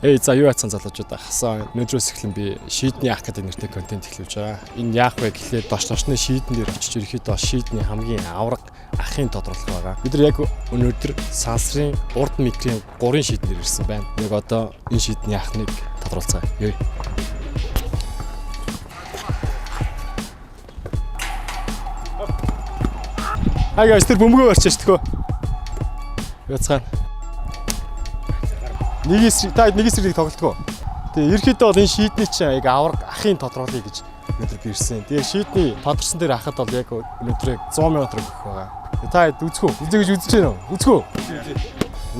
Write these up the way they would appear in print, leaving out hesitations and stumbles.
За юу яцсан залуучууд ахсан. Өнөөдрөөс эхлэн би шийдний ах гэдэг нэртэй контент эхлүүлж байгаа. Энэ яах вэ гэхлээр дошны шийдэн дээр очиж ерөөхдөө шийдний хамгийн авраг ахын тодорхойлол байгаа. Бид нар яг өнөөдөр сансрын урд микрийн 3 шийдэн дээр ирсэн байна. Нэг одоо энэ шийдний ахныг тодорхойлцгаая. Guys, тэр бөмбөгөө барьчих шүү дээ. Яцгаана. Нэг эсрэг тоглолтгоо. Тэгээ ерөөхдөө бол энэ шийдний чинь яг авраг ахын тодорхойлъё гэж өнөөдөр би ирсэн. Тэгээ шийдний тодорсон дээр ахад бол яг өнөөдөр 100 сая өгөх байгаа. Та үзэх үү? Үзье гэж үзэж байна уу? Үзэх үү?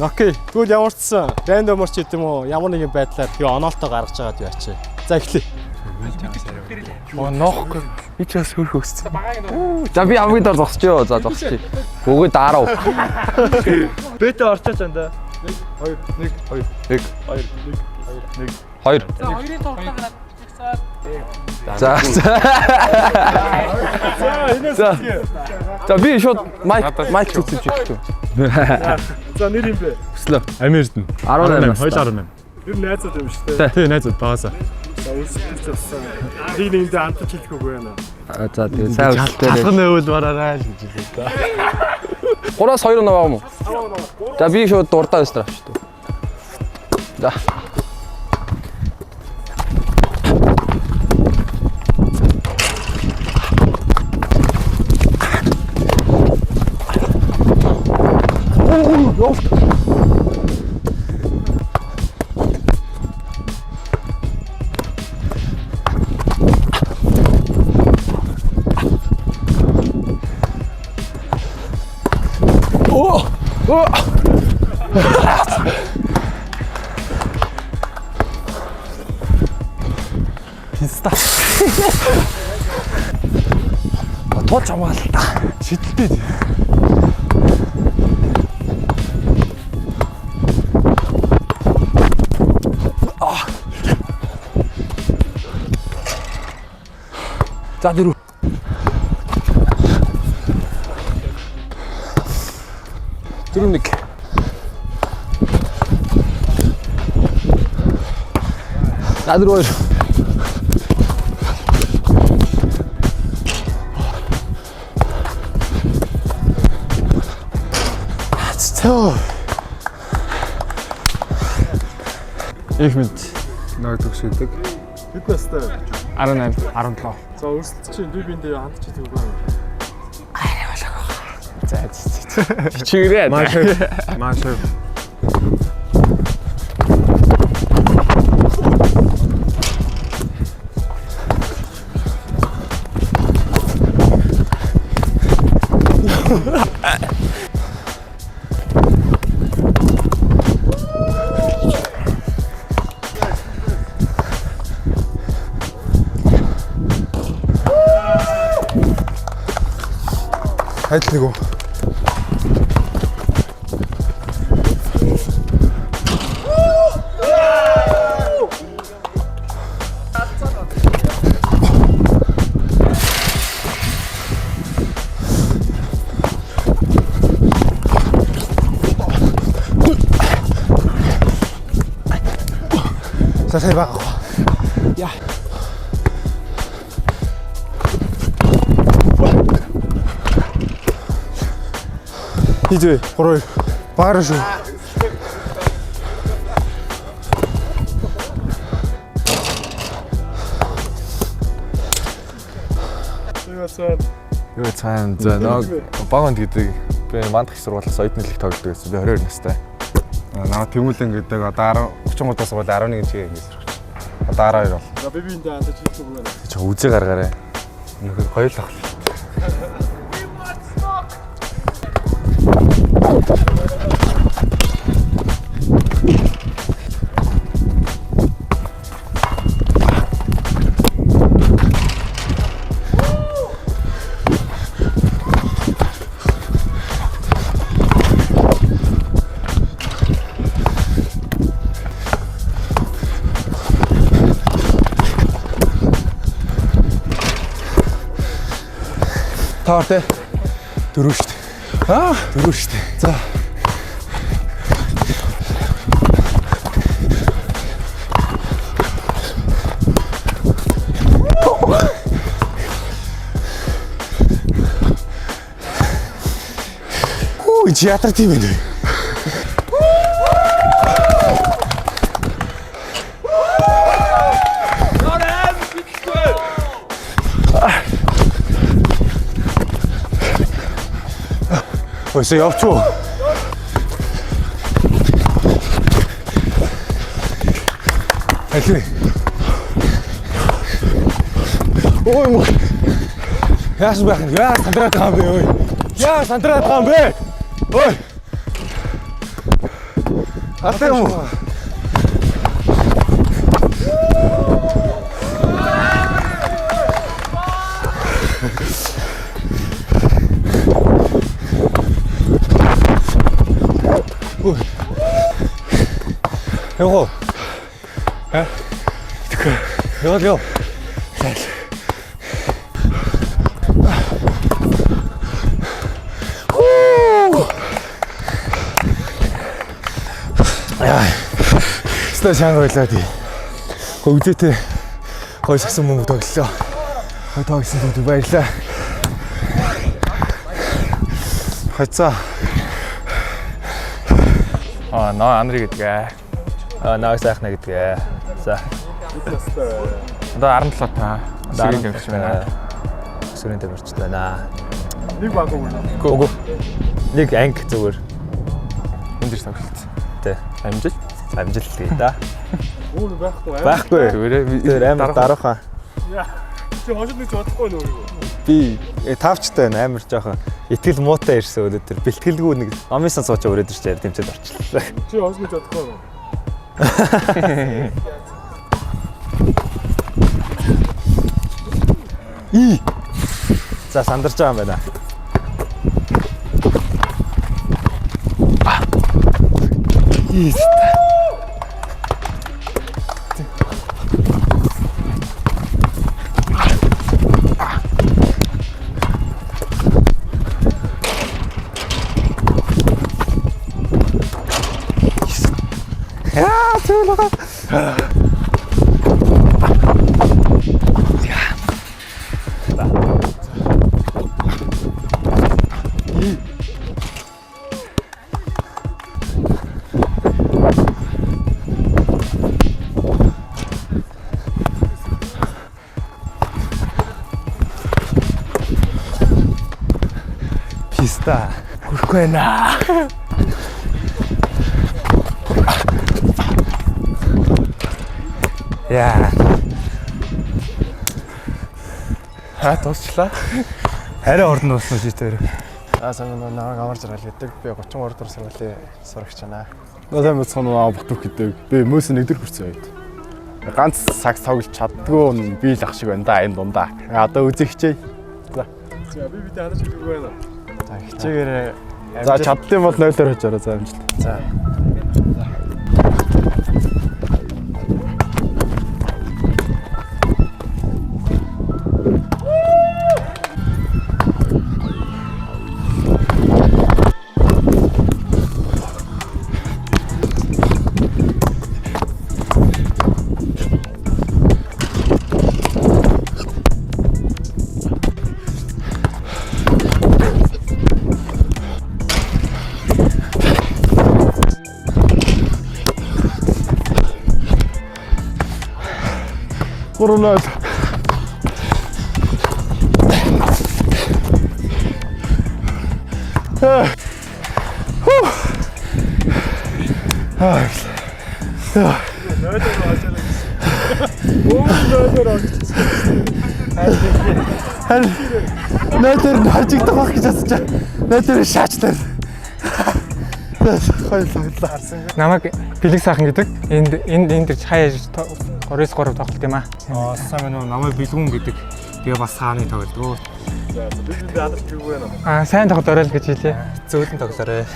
Окей. Тэгвэл ямар ч сан рандомор ч гэдэм үү ямар нэгэн байдлаар тэгээ оноолтоо гаргаж байгаад яачаа. За эхлэе. Ноохгүй. Би ч бас хөрх өгсөн. За би хамгийн дор зогсож ёо. За зогсчих. Бүгд дараа. Бэтэ орчооч анда. 2 1 2 1 2 1 2. За хоёрын тоглолтоо гараад чигсаад. За. За би шууд майк зүтсэж өгч. За нэр юм бэ? Өслөө. Америкт 18. Хоёул 18. Тэр найзууд юм шүү дээ. Тий, найзууд багасаа. За үсгэж авсан. Нэг амтч хэлэхгүй байна. За тэгээ сайн үлдээ. Алхны өвөл бараарай л гэж хэлээ та. 3-2 наваа юм уу? За би шууд дурдаа өстраа шүү дээ. За. Тооч амгаалаа. Шидэлтэй. За дөрөв. Дөрөв. За дөрөв. Их мэд нэг төгсөдөг. Хэд настай? 18, 17. За өрсөлдөж чинь би биндээ хандч идэх үгүй юу? За. Чигрээ. Маш. Хайд нэг үү. Сасай баг. Я. Иди, хорой. Баржу. Юу цаана за нэг багонд гэдэг би мандах их сургуулиас оюутны лиг тоглодог гэсэн. Би 22 настай. Наа Тэмүүлэн гэдэг одоо 33 сургууль 11 жигээ ингэж сурч. Одоо 12 бол. За би биндээ хандч идэх үгүй юу? Чи үзээ гаргаарай. Нөхөр хоёулах. Таартай. Дөрөв шүү дээ. Дөрөв шүү дээ. За. Чи ятар тийм ээ. Өөсөө явч уу? Аль. Ой муу. Яаш байх юм? Яа сандраад байгаа юм бэ ой. Яа сандраад байгаа юм бэ? Ой. Атаа юм уу? Ой. Яа. Хэ? Яа. Стаа чанга байлаа тий. Хөвгдөөтэй гой сагсан мөнгө тоглолоо. Хой тоглосон зүг баярлаа. Хайцаа. Наа Андри гэдгээ. Наа сайхна гэдгээ. За. Одоо 17 та. Сэрэг явж байна. Сэрэг тавьж байна. Нэг баг уу. Гөө. Нэг анги зүгээр. Энд дэр тоглолт. Тэ. Амжилт гээ да. Өөр байхгүй аа. Байхгүй. Зүгээр амар дарахаа. Яа. Чи хожид нэг бодохгүй нөө. Би тавчтай байна амар жоохон итгэл муутай ирсэн өнөөдөр. Бэлтгэлгүй нэг номынсан сууч өрөөд ирчээр тэмцээд орчлоо. Чи хожид нэг бодохгүй нөө. За сандарч байгаа юм байна. Писта. Хүрхгүй байна. Яа. Тусчлаа. Арай орн уусан чи тэр. Сайн намайг амар жаргал гэдэг. Би 33 дахь сургуулийн сурагч байна. Сайн мэцхан аа бутух гэдэг. Би мөс нэгдүгээр хүрсэн үед. Ганц сакс тоглож чаддгүй би л ах шиг байна да энэ дундаа. Одоо үзэгчээ. За. За би бид ханаж хэлгүй байна. За хичээгээрээ. За чаддсан бол 0-оор хожоороо за амжилт. За. Коронавирус. Нэтэр хажигдах байх гэж асууж байна. Нэтэр шаачлаа. Хоёулаа харсан. Намайг Бэлэг сайхан гэдэг. Энд хаяа 3-3 тоглолт юм аа. Сайн байна уу? Намайг Бэлгүн гэдэг. Би бас хааны тоглолт. За би бид ханаж хэлгүй байна. Сайн тоглолт орой л гэж хэлээ. Зөөлөн тоглоорой.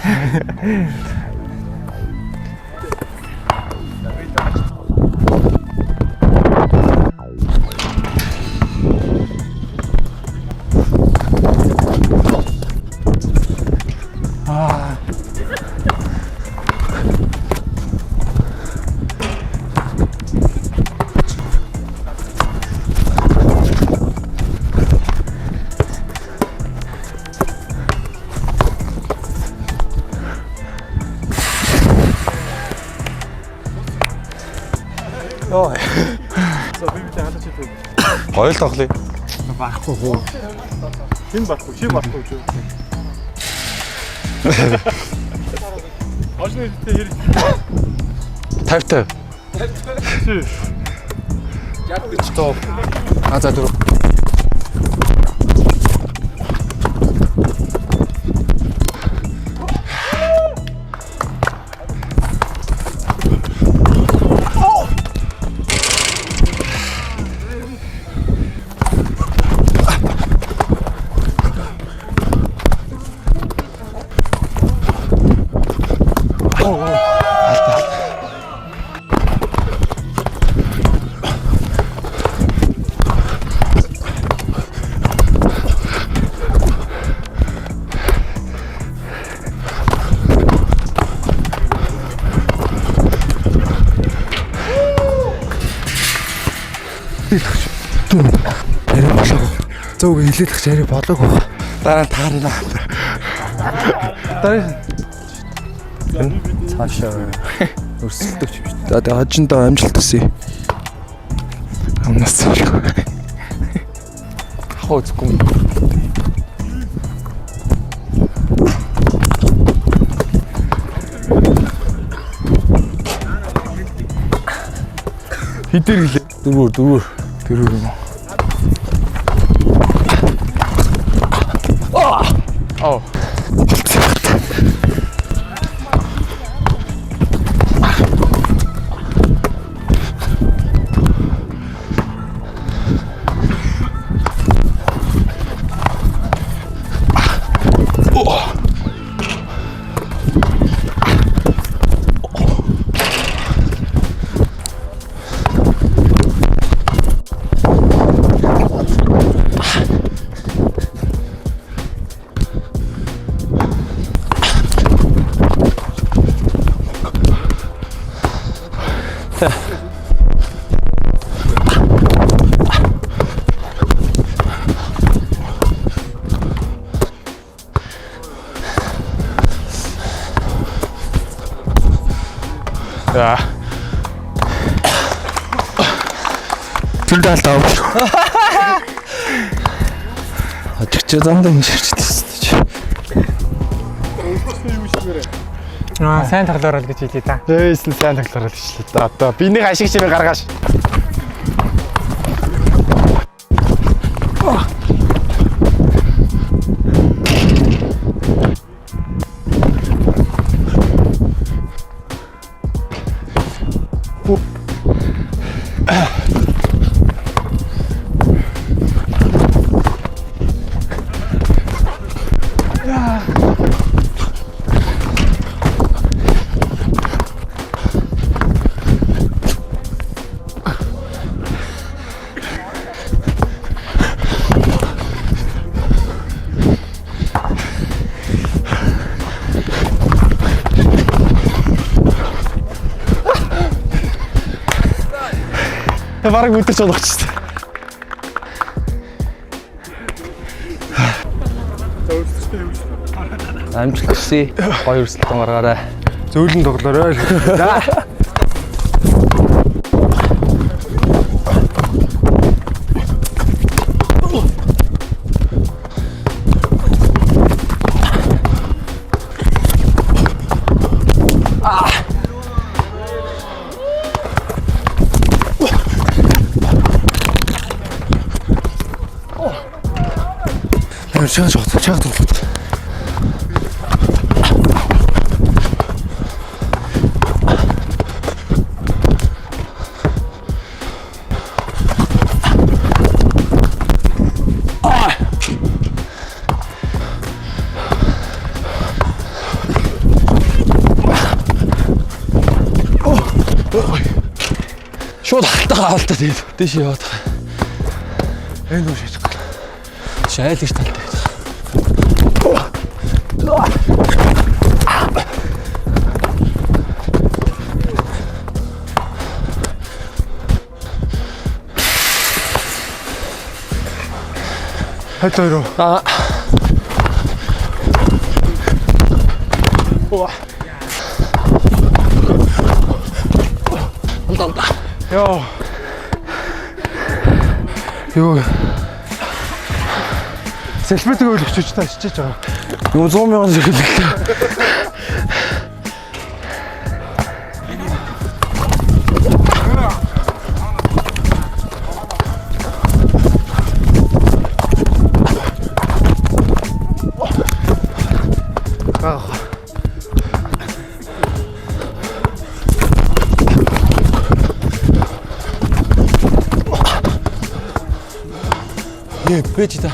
За би битэй халаач хийдэг. Гоё л тоглоё. Багхгүй хөө. Хэн багхгүй, чи багхгүй ч. Ажны битэй хэрэг. 50. Чи. За дөрөв. Зөв хэлээд их чарай болоогүй. Дараа нь таарна. Цаашаа өрсөлдөж биш. За тэгээ хожиндоо амжилт хүсье. Амнаас цаашаа. Хоо зүггүй. Хидэр гэлээ. Дөрөв. Тэрүүр юм. Оо. За. Түлдэл тав. Очиж замдаа инжирч тест. Сайн тоглоорол гэж хэлээ та. Ээсэн сайн тоглорол гэж л да. Одоо би нэг ашиг чимээ гаргаш. Бараг өдөрч болох ч тийм. Амжилт хүсье. Гоё өрсөлдөөн гаргаарай. Зөөлөн тоглоорой. За. Чагаа тоглоод. Шууд халтаа авалтаа тэгээд дэш яваад. Энэ үү шийдэх. Шайл гэж талтай. Хатайро. Йоо. Юу. Селфитиг өөлөгч та шичиж байгаа. Юу 100 мянган зэрэглэлээ. 예, 배지다.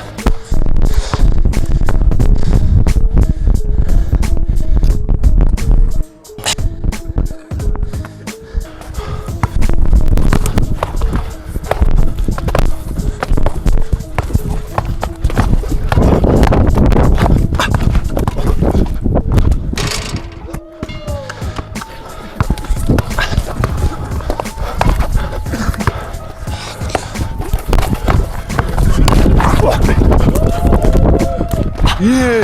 예.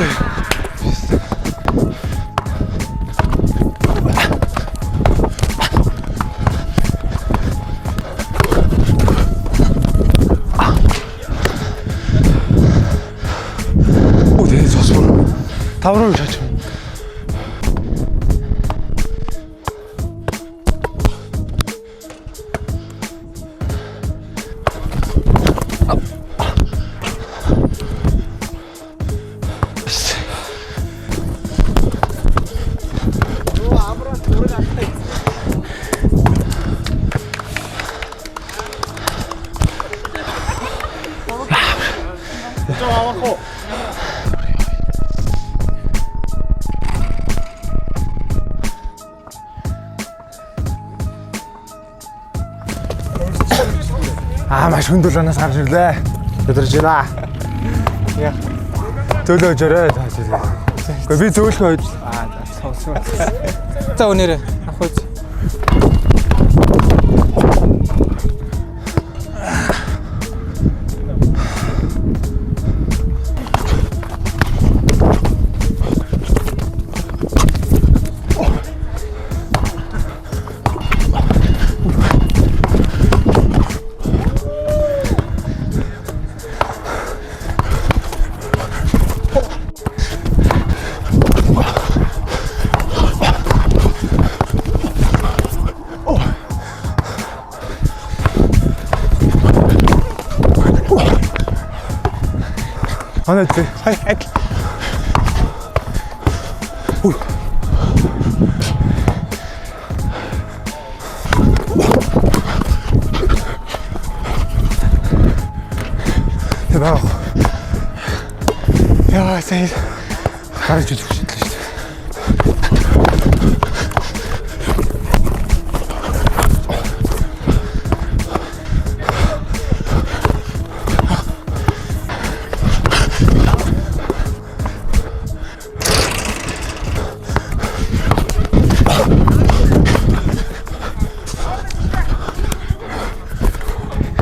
오, 네, 좋았어. 다음으로 자주. Маш хүндүүлэнээс гарч ирлээ. Өдөрж байна. Яа. Төлөөж өрөө таашаа. Гэхдээ би зөвлөхөө байж. За өнөөрэ авах үз. Ana 돼. 하이. 오. 대박. 야, 세이. 가르쳐 주고 싶다.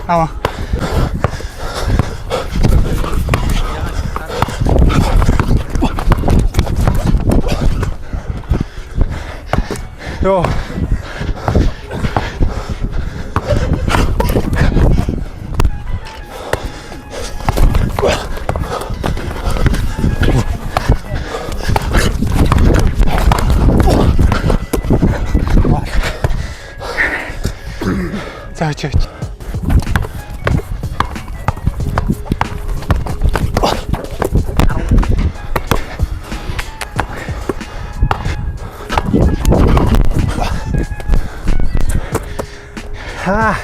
아마. 요. 자, 저. 아.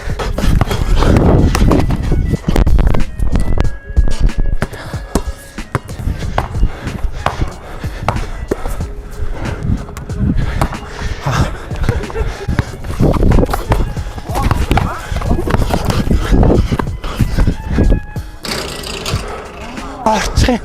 아, 참.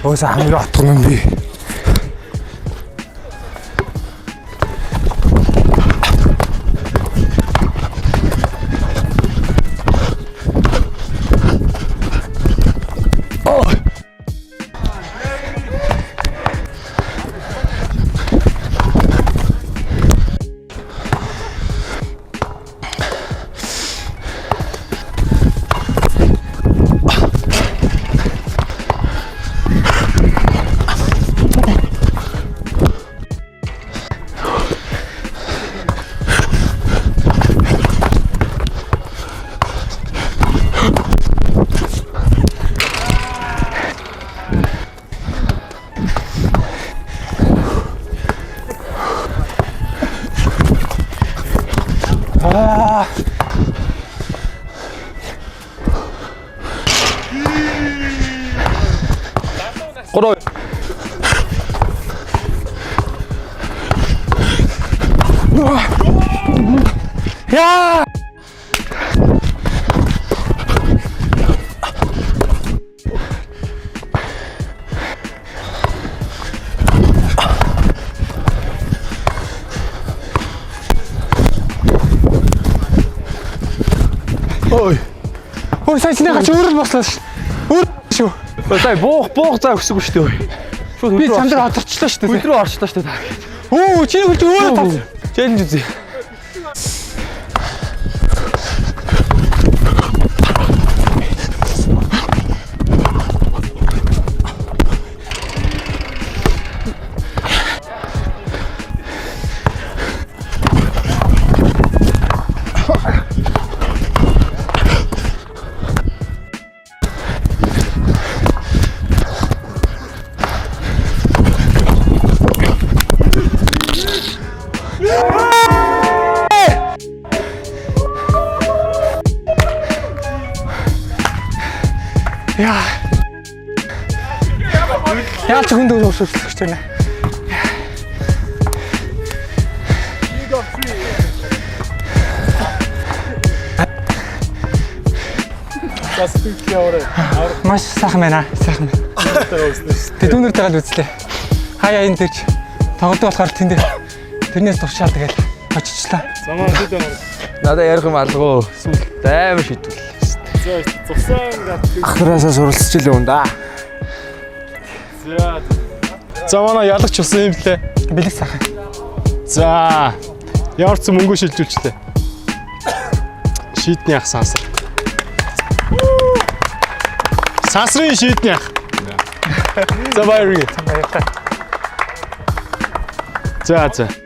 어디서 아무도 안 도는데. 3. Яа! Ой. Ой, сайжны гач өөр нь бослоо ш. Өөр шүү. Сая буух заа өгсөг шүү дээ. Шууд Би чамд одорчлоо шүү дээ. өдрөө орчлоо шүү дээ. Оо, чиний хөлж өөрөө тав. Челленж үзье. Яа. Яа ч хүнд өсөж гэж байна. Маш сайхан байна. Сайхан байна. Тэ дүүнэртэйгээ л үзлээ. Хаяа энэ төрч тоглодог болохоор тэнд тэрнээс туршаад тэгэл очичлаа. Замаа хэд байна? Надаа ярих юм алгуу. Амар шийдвэл. Зусан гэдэг. Ахнаасаа суралцж илээ юм да. За манай ялагч болсон юм блэ. Бэлэг сайхан. За ямар ч мөнгө шилжүүлчихлээ. Шийдний ах сансар. Сансрын шийдний ах. За баярыг. Баярлалаа. За.